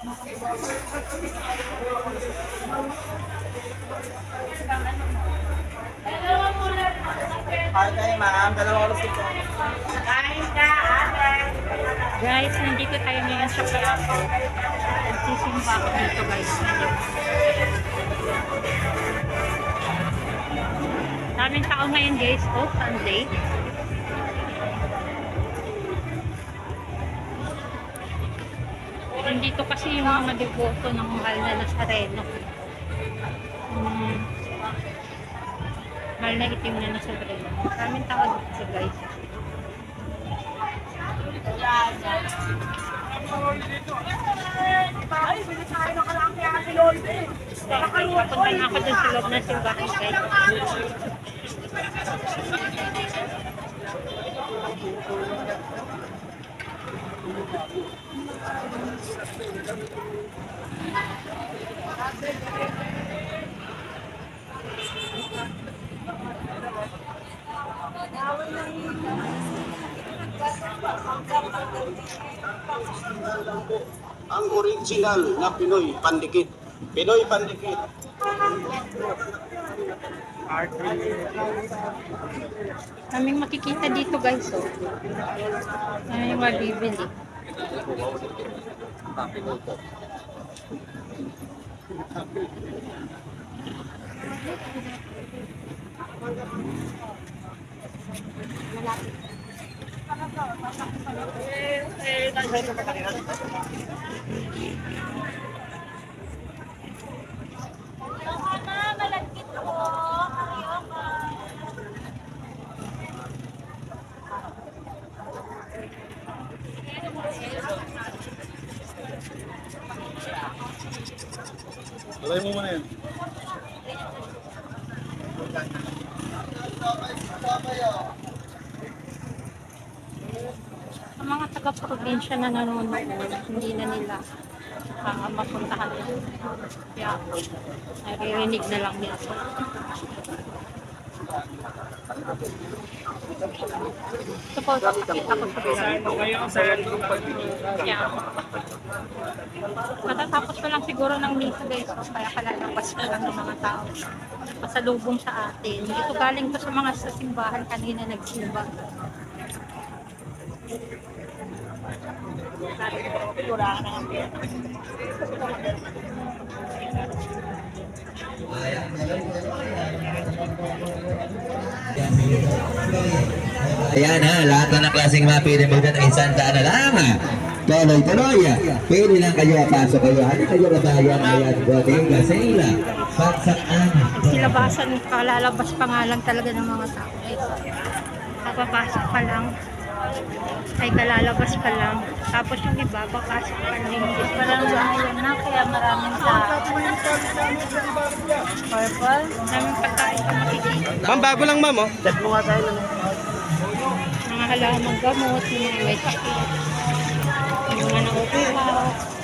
Hi kayo ma'am, dalawang oras ito. Guys, nandito tayo ngayon sa Quiapo. Nagsisimba ako dito guys. Daming tao ngayon guys. Oh, Sunday. Nandito kasi yung mga deboto ng mahal na Nazareno. Mahal na itim na Nazareno. Maraming tao dito guys. Ay, bilis tayo ng kalaki ang si Lloyd eh. Papunta na ako dun sa loob ng simbahan guys. Ang original na Pinoy Pandikit. Pinoy Pandikit. Kaming makikita dito guys. Oh. Kaming mabibili. Alay mo muna yan. Ang mga taga-probinsya na nanonood, hindi na nila mapuntahan yun. Kaya naririnig na lang nila. Ito po, nakakita ko sa video. Yeah. Matatapos ko lang siguro ng misa guys, so kaya kalalabas na lang ng mga tao. Pasalubong sa atin. Ito galing ko sa mga simbahan kanina nagsimba. Ayan ha, lahat na ng klaseng mapili mo dyan ay Santa Ana lang ha. Tuloy-tuloy. Pwede lang kayo, pasok kayo. Ano kayo kabayan? Ayan, Bodega, Sela, Pagsaan. Silabasan, kalalabas pa nga lang talaga ng mga tao. Kapapasok pa lang. Ay kalalabas pa lang. Tapos yung iba, papasok pa lang. Parang ayun na, kaya maraming tao. Purple. Daming pagkain pa makikita. Ma'am, bago lang ma'am oh. Chat mo nga tayo lang. Mga halamang gamot, yung mga may sakit. Yung mga nauuhaw.